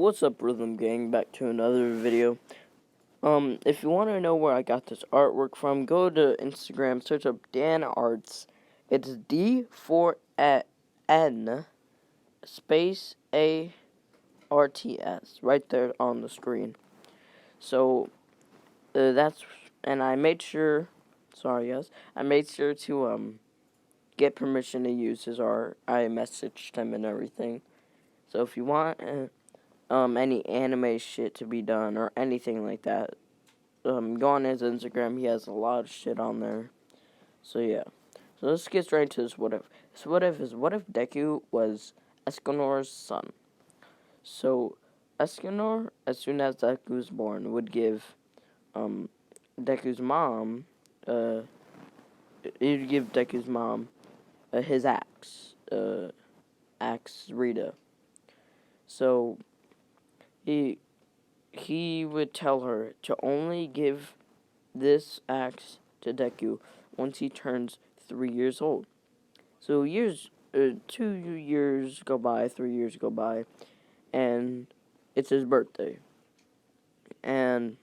What's up, Rhythm Gang? Back to another video. If you want to know where I got this artwork from, go to Instagram, search up Dan Arts. It's D4N space ARTS right there on the screen. So and I made sure. Sorry, yes, I made sure to get permission to use his art. I messaged him and everything. So if you want any anime shit to be done or anything like that, go on his Instagram. He has a lot of shit on there. So yeah. So let's get straight into this what if. This what if is what if Deku was Escanor's son. So Escanor, as soon as Deku was born, would give Deku's mom he'd give Deku's mom his axe, axe Rita. So he would tell her to only give this axe to Deku once he turns 3 years old. So 2 years go by, 3 years go by, and it's his birthday. And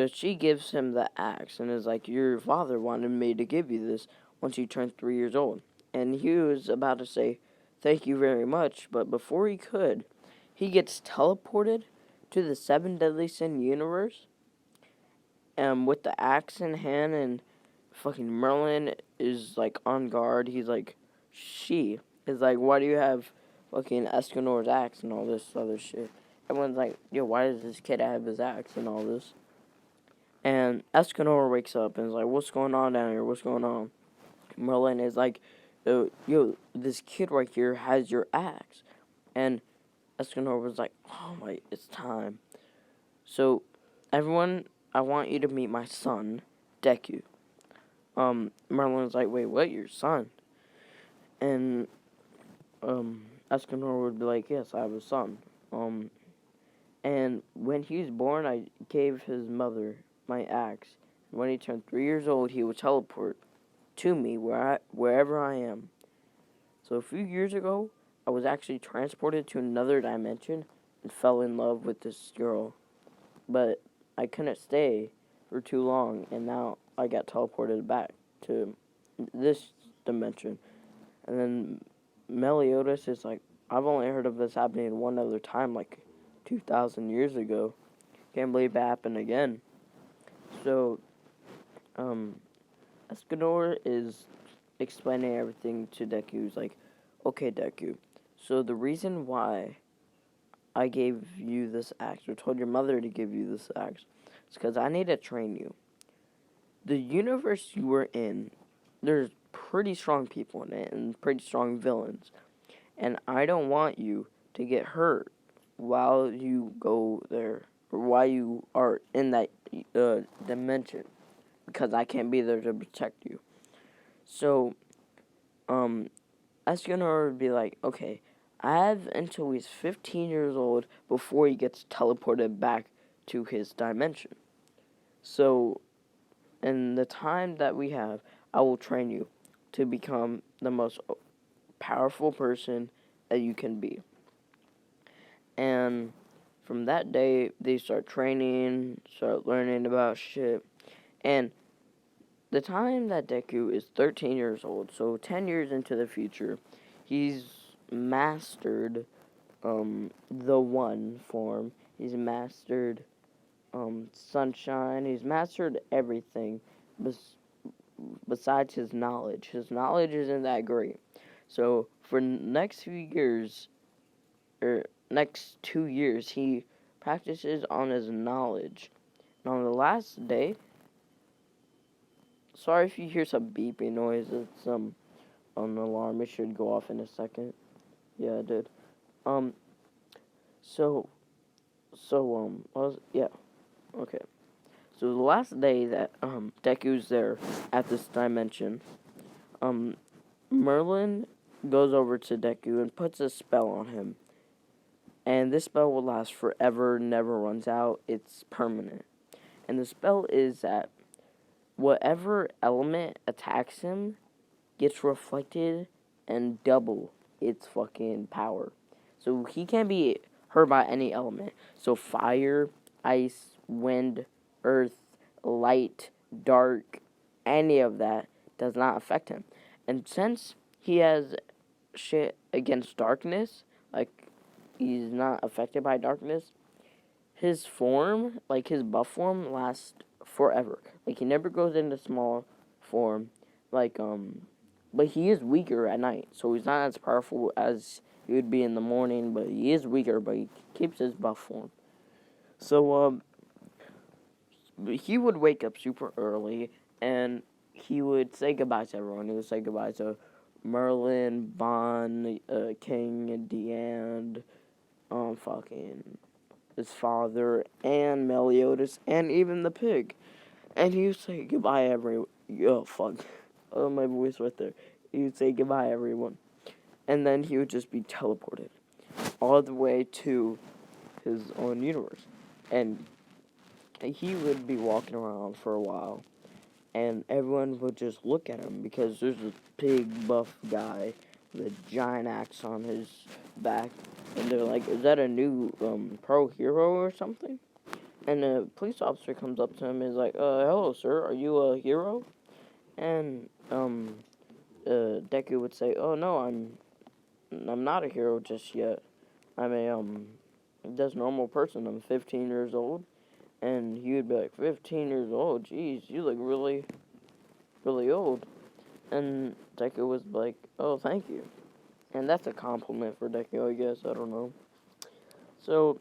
she gives him the axe and is like, your father wanted me to give you this once you turn 3 years old. And he was about to say, thank you very much, but before he could, he gets teleported to the 7 Deadly Sin universe, with the axe in hand, and fucking Merlin is like on guard. He's like, she is like, why do you have fucking Escanor's axe and all this other shit? Everyone's like, yo, why does this kid have his axe and all this? And Escanor wakes up and is like, what's going on down here? What's going on? Merlin is like, yo, this kid right here has your axe. And Escanor was like, oh my, it's time. So, everyone, I want you to meet my son, Deku. Merlin's like, wait, what, your son? And, Escanor would be like, yes, I have a son. And when he was born, I gave his mother my axe. When he turned 3 years old, he would teleport to me wherever I am. So a few years ago, I was actually transported to another dimension and fell in love with this girl. But I couldn't stay for too long, and now I got teleported back to this dimension. And then Meliodas is like, I've only heard of this happening one other time, like 2,000 years ago. Can't believe it happened again. So, Escanor is explaining everything to Deku. He's like, okay, Deku, so the reason why I gave you this axe, or told your mother to give you this axe, is because I need to train you. The universe you were in, there's pretty strong people in it, and pretty strong villains. And I don't want you to get hurt while you go there, or while you are in that dimension, because I can't be there to protect you. So, Escanor would be like, okay, I have until he's 15 years old before he gets teleported back to his dimension. So, in the time that we have, I will train you to become the most powerful person that you can be. And from that day, they start training, start learning about shit. And the time that Deku is 13 years old, so 10 years into the future, he's mastered the One form. He's mastered Sunshine. He's mastered everything besides his knowledge. His knowledge isn't that great. So for next few years, or next 2 years, he practices on his knowledge. And on the last day, sorry if you hear some beeping noise. It's an alarm. It should go off in a second. Yeah, it did. Yeah. Okay. So the last day that Deku's there at this dimension, Merlin goes over to Deku and puts a spell on him. And this spell will last forever, never runs out. It's permanent. And the spell is that whatever element attacks him gets reflected and double its fucking power. So he can be hurt by any element. So fire, ice, wind, earth, light, dark, any of that does not affect him. And since he has shit against darkness, like he's not affected by darkness, his form, like his buff form, lasts forever. Like he never goes into small form. Like but he is weaker at night, so he's not as powerful as he would be in the morning. But he is weaker, but he keeps his buff form. So he would wake up super early, and he would say goodbye to everyone. He would say goodbye to Merlin, Vaughn, King, Deanne, fucking his father, and Meliodas, and even the pig. And he would say goodbye, everyone. Oh, fuck. Oh, my voice right there. He would say goodbye, everyone. And then he would just be teleported all the way to his own universe. And he would be walking around for a while, and everyone would just look at him because there's this big buff guy with a giant axe on his back, and they're like, is that a new pro hero or something? And a police officer comes up to him and is like, hello sir, are you a hero? And Deku would say, oh no, I'm not a hero just yet. I'm a just normal person. I'm 15 years old. And he would be like, 15 years old? Jeez, you look really, really old. And Deku was like, oh, thank you. And that's a compliment for Deku, I guess. I don't know. So,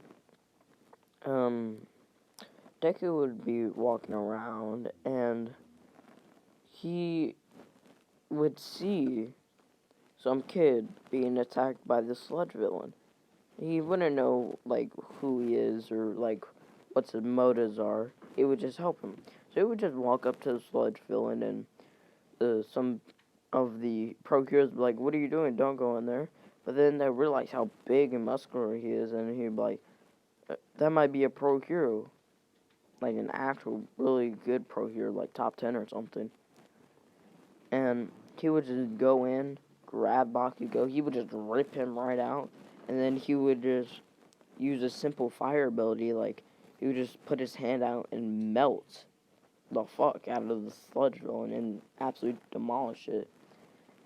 Deku would be walking around, and he would see some kid being attacked by the sludge villain. He wouldn't know, like, who he is or, like, what his motives are. It would just help him. So he would just walk up to the sludge villain, and some of the pro heroes would be like, what are you doing? Don't go in there. But then they realize how big and muscular he is, and he'd be like, that might be a pro hero. Like an actual really good pro hero, like top 10 or something. And he would just go in, grab Bakugo, he would just rip him right out, and then he would just use a simple fire ability, like, he would just put his hand out and melt the fuck out of the sludge villain and absolutely demolish it.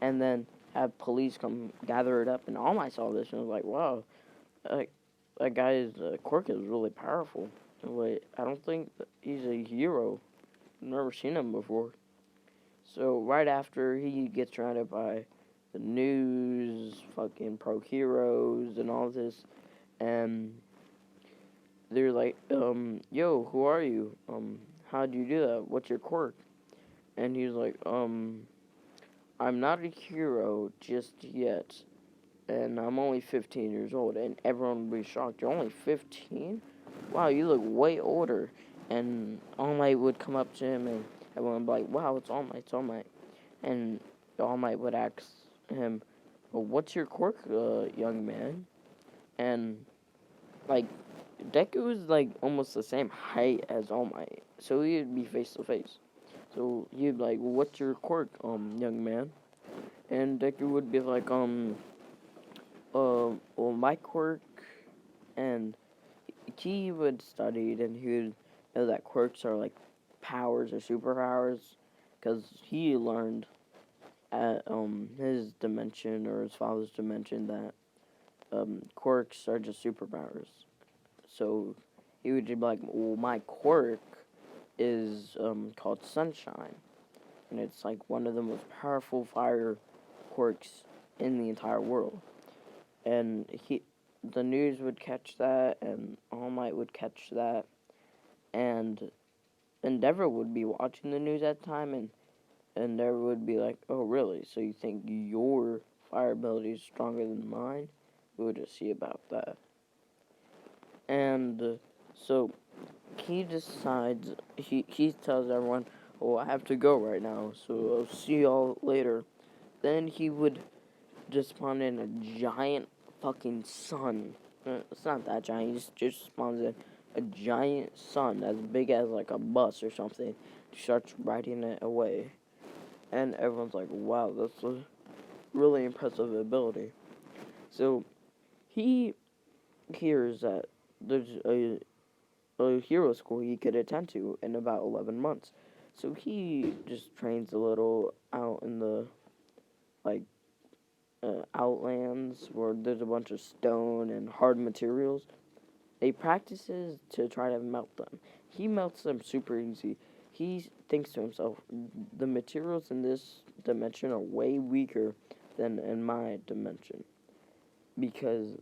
And then have police come gather it up, and All Might saw this and was like, wow, that guy's Quirk is really powerful. Wait, I don't think he's a hero. I've never seen him before. So right after he gets surrounded by the news, fucking pro heroes, and all this, and they're like, yo, who are you? How'd you do that? What's your quirk? And he's like, I'm not a hero just yet, and I'm only 15 years old, and everyone would be shocked. You're only 15? Wow, you look way older. And All Might would come up to him, and everyone would be like, wow, it's All Might, it's All Might. And All Might would ask him, well, what's your quirk, young man? And, like, Deku is, like, almost the same height as All Might, so he'd be face to face. So he'd be like, well, what's your quirk, young man? And Deku would be like, well, my quirk, and he would study, and he would know that quirks are, like, powers or superpowers, because he learned at, his dimension, or his father's dimension, that, quirks are just superpowers. So he would just be like, well, my quirk is, called Sunshine, and it's, like, one of the most powerful fire quirks in the entire world. And the news would catch that, and All Might would catch that, and Endeavor would be watching the news at the time, and Endeavor would be like, oh, really? So you think your fire ability is stronger than mine? We would just see about that. And so he decides, he tells everyone, oh, I have to go right now, so I'll see y'all later. Then he would just spawn in a giant fucking sun. It's not that giant, he just spawns in a giant sun as big as, like, a bus or something. He starts riding it away. And everyone's like, wow, that's a really impressive ability. So he hears that there's a hero school he could attend to in about 11 months. So he just trains a little out in the, like, outlands where there's a bunch of stone and hard materials. He practices to try to melt them. He melts them super easy. He thinks to himself, the materials in this dimension are way weaker than in my dimension. Because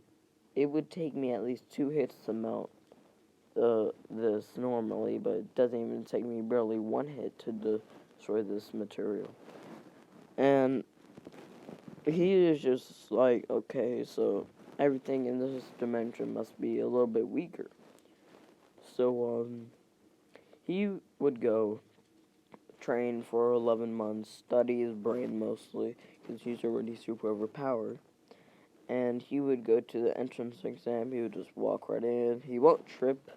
it would take me at least 2 hits to melt this normally, but it doesn't even take me barely 1 hit to destroy this material. And he is just like, okay, so everything in this dimension must be a little bit weaker. So, he would go train for 11 months, study his brain mostly, because he's already super overpowered. And he would go to the entrance exam, he would just walk right in. He won't trip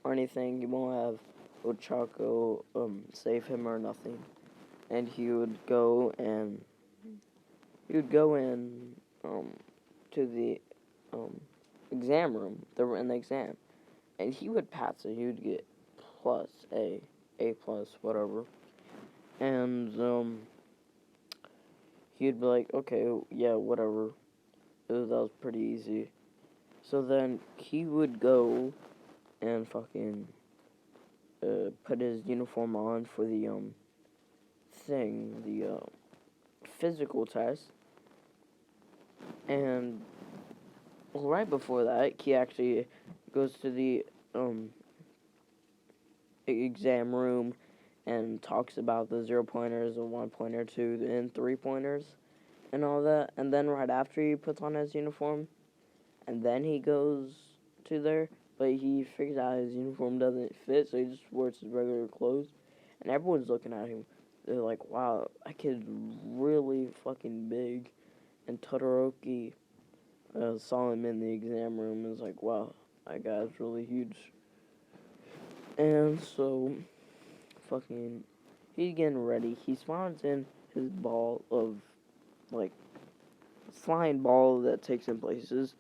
or anything, he won't have Ochako save him or nothing. And he would go in to the exam room, in the exam, and he would pass it. He would get plus A plus, whatever, and he'd be like, okay, yeah, whatever. That was pretty easy. So then he would go and fucking put his uniform on for the physical test, and right before that, he actually goes to the exam room and talks about the 0-pointers, the 1-pointer, 2, and 3-pointers, and all that. And then right after he puts on his uniform, and then he goes to there, but he figures out his uniform doesn't fit, so he just wears his regular clothes. And everyone's looking at him. They're like, wow, that kid's really fucking big. And Todoroki saw him in the exam room and was like, wow, that guy's really huge. And so, fucking, he's getting ready. He spawns in his ball of, like, flying ball that takes him places.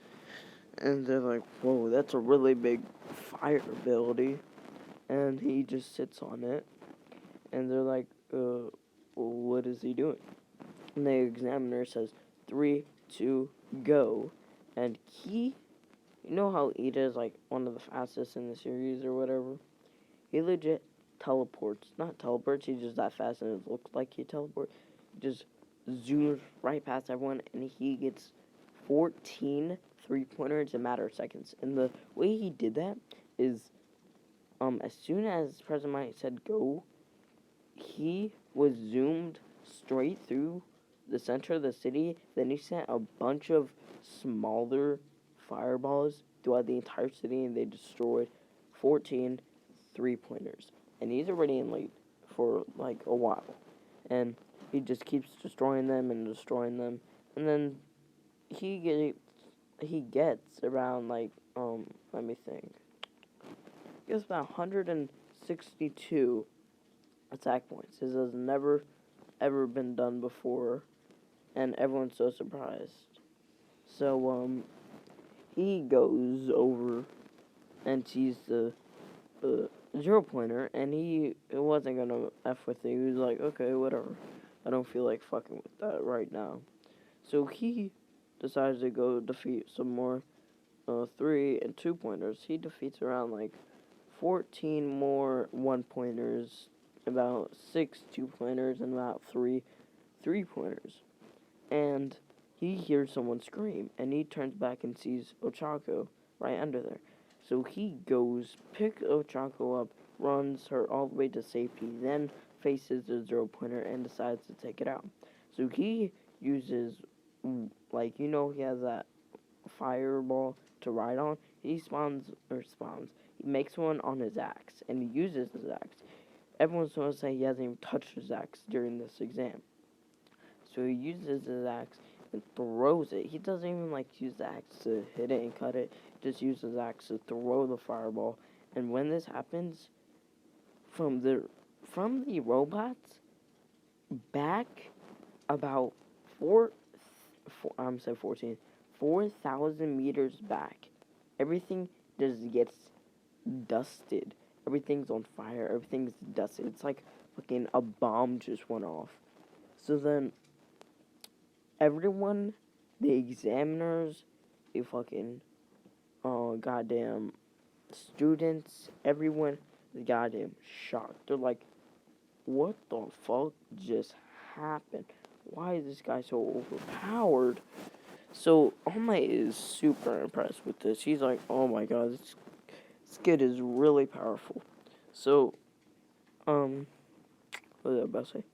And they're like, whoa, that's a really big fire ability. And he just sits on it. And they're like, well, what is he doing? And the examiner says, 3, 2, go. And you know how Ida is like one of the fastest in the series or whatever? He legit teleports. Not teleports, he's just that fast and it looks like he teleports. He just zooms right past everyone and he gets 14 3-pointers in a matter of seconds. And the way he did that is, as soon as President Mike said go, he was zoomed straight through the center of the city. Then he sent a bunch of smaller fireballs throughout the entire city, and they destroyed 14 3-pointers. And he's already in lead for like a while, and he just keeps destroying them and destroying them. And then he gets around like let me think. He gets about 162 attack points. This has never ever been done before, and everyone's so surprised. So he goes over and sees the 0-pointer, and he wasn't gonna f with it. He was like, okay, whatever. I don't feel like fucking with that right now. So he decides to go defeat some more 3 and 2-pointers. He defeats around like 14 more 1-pointers, about 6 2-pointers, and about 3 3-pointers. And he hears someone scream, and he turns back and sees Ochako right under there. So he goes, picks Ochako up, runs her all the way to safety, then faces the 0-pointer and decides to take it out. So he uses, like, he has that fireball to ride on. He he makes one on his axe, and he uses his axe. Everyone's going to say he hasn't even touched his axe during this exam. So he uses his axe and throws it. He doesn't even use the axe to hit it and cut it. He just uses the axe to throw the fireball. And when this happens, from the robots back about 4,000 meters back, everything just gets dusted. Everything's on fire. Everything's dusted. It's like fucking a bomb just went off. So then everyone, the examiners, the fucking goddamn students, everyone is goddamn shocked. They're like, what the fuck just happened? Why is this guy so overpowered? So All Might is super impressed with this. He's like, oh my god, this kid is really powerful. So, what was I about to say?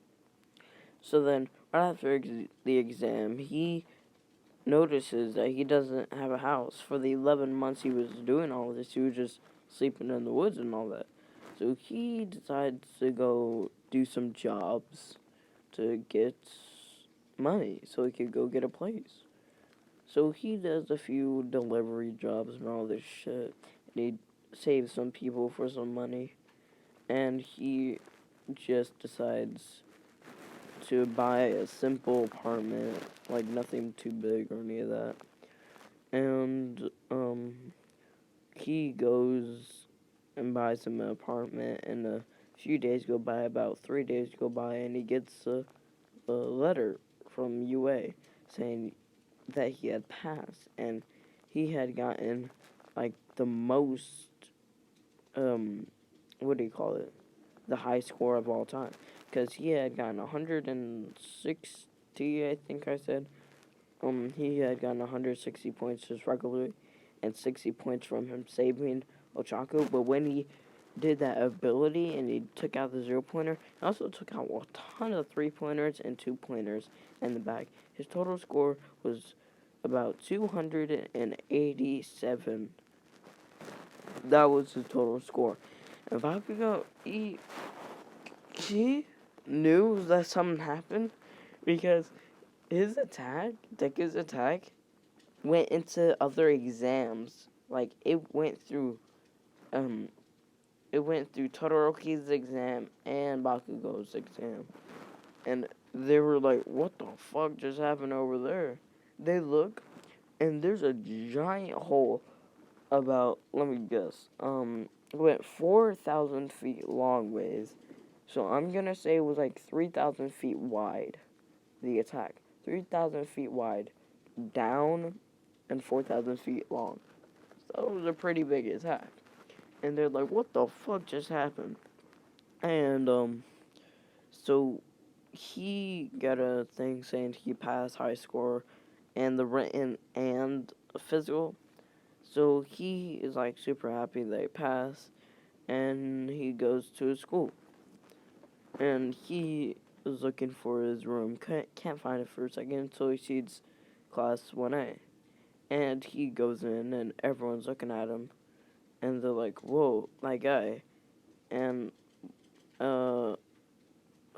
So then, right after the exam, he notices that he doesn't have a house. For the 11 months he was doing all of this, he was just sleeping in the woods and all that. So he decides to go do some jobs to get money so he could go get a place. So he does a few delivery jobs and all this shit. And he saves some people for some money. And he just decides to buy a simple apartment, like nothing too big or any of that. And he goes and buys him an apartment, and a few days go by, about 3 days go by, and he gets a letter from UA saying that he had passed, and he had gotten like the most what do you call it? The high score of all time, because he had gotten 160, I think I said. He had gotten 160 points just regularly, and 60 points from him saving Ochako. But when he did that ability and he took out the 0-pointer, he also took out a ton of 3-pointers and 2-pointers in the back. His total score was about 287. That was his total score. And Bakugo, he knew that something happened because his attack, Deku's attack, went into other exams. Like it went through Todoroki's exam and Bakugo's exam. And they were like, what the fuck just happened over there? They look, and there's a giant hole about, let me guess, it went 4,000 feet long ways. So I'm gonna say it was like 3,000 feet wide, the attack. 3,000 feet wide, down, and 4,000 feet long. So it was a pretty big attack. And they're like, what the fuck just happened? And, so he got a thing saying he passed high score and the written and physical. So he is like super happy that he passed, and he goes to his school. And he is looking for his room, can't find it for a second, so he sees class 1A. And he goes in, and everyone's looking at him, and they're like, whoa, that guy. And,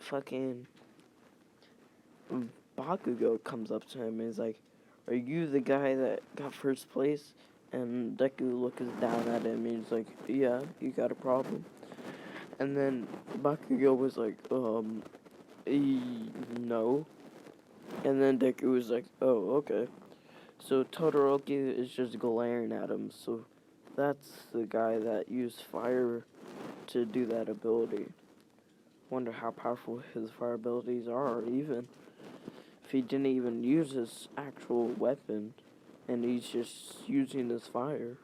fucking Bakugo comes up to him and he's like, are you the guy that got first place? And Deku looks down at him and he's like, yeah, you got a problem. And then Bakugo was like, no. And then Deku was like, oh, okay. So Todoroki is just glaring at him. So that's the guy that used fire to do that ability. Wonder how powerful his fire abilities are, even if he didn't even use his actual weapon and he's just using his fire.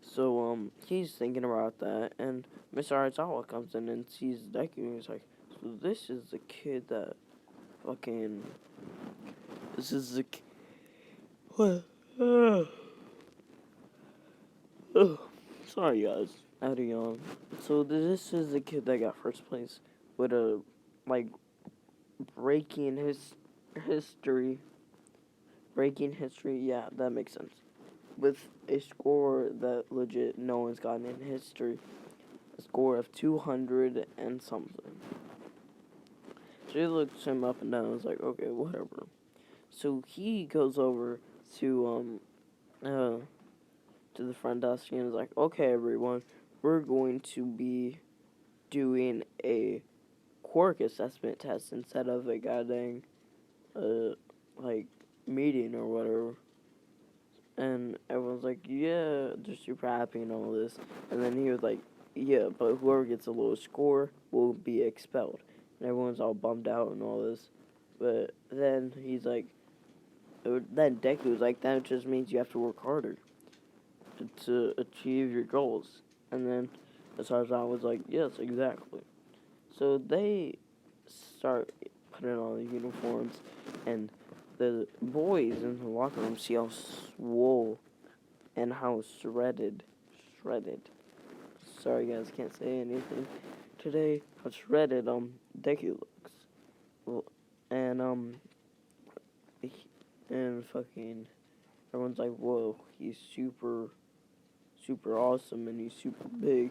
So he's thinking about that, and Mr. Arizawa comes in and sees Deku, and he's like, so this is the kid that fucking, this is the what? Sorry guys, I had a yawn. So this is the kid that got first place with a, like, breaking history, yeah, that makes sense. With a score that legit no one's gotten in history. A score of 200 and something. So he looks him up and down and is like, okay, whatever. So he goes over to the front desk and is like, okay, everyone, we're going to be doing a Quirk assessment test instead of a goddamn, like, meeting or whatever. And everyone's like, yeah, they're super happy and all this. And then he was like, yeah, but whoever gets a low score will be expelled. And everyone's all bummed out and all this. But then he's like, then Deku was like, that just means you have to work harder to achieve your goals. And then Tarzan was like, yes, exactly. So they start putting on the uniforms, and the boys in the locker room see how swole and how shredded. Sorry guys, can't say anything today. How shredded Deku looks. Well, and and fucking everyone's like, whoa, he's super awesome and he's super big.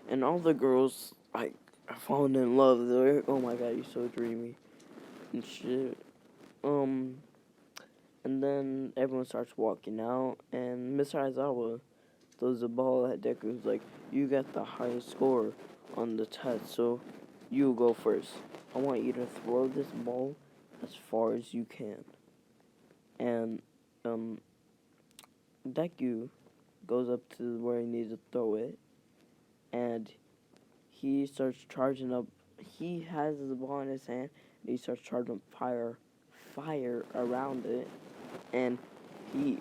And all the girls like are falling in love. They're, oh my god, he's so dreamy and shit. And then everyone starts walking out, and Mr. Aizawa throws the ball at Deku. Who's like, you got the highest score on the test, so you go first. I want you to throw this ball as far as you can. And Deku goes up to where he needs to throw it, and he starts charging up. He has the ball in his hand, and he starts charging fire around it, and he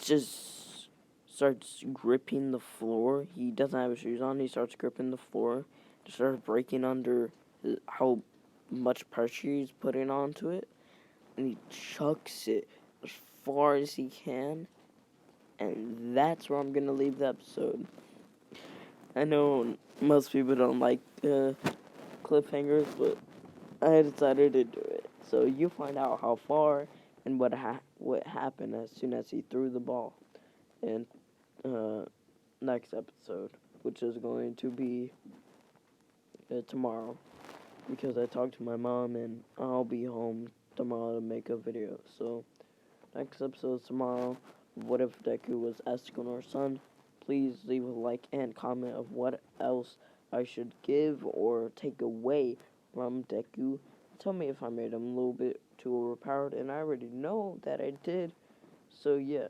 just starts gripping the floor. He doesn't have his shoes on. He starts gripping the floor. He starts breaking under how much pressure he's putting onto it, and he chucks it as far as he can. And that's where I'm gonna leave the episode. I know most people don't like cliffhangers, but I decided to do it. So you find out how far and what happened as soon as he threw the ball in next episode, which is going to be tomorrow, because I talked to my mom and I'll be home tomorrow to make a video. So next episode is tomorrow. What if Deku was Escanor's son? Please leave a like and comment of what else I should give or take away from Deku. Tell me if I made him a little bit too overpowered, and I already know that I did. So yeah.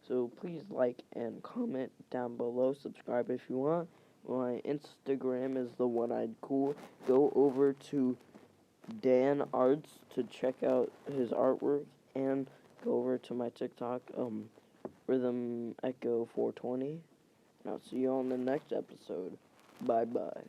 So please like and comment down below. Subscribe if you want. My Instagram is the one eyed cool. Go over to Dan Arts to check out his artwork, and go over to my TikTok, Rhythm Echo 420. And I'll see you on the next episode. Bye bye.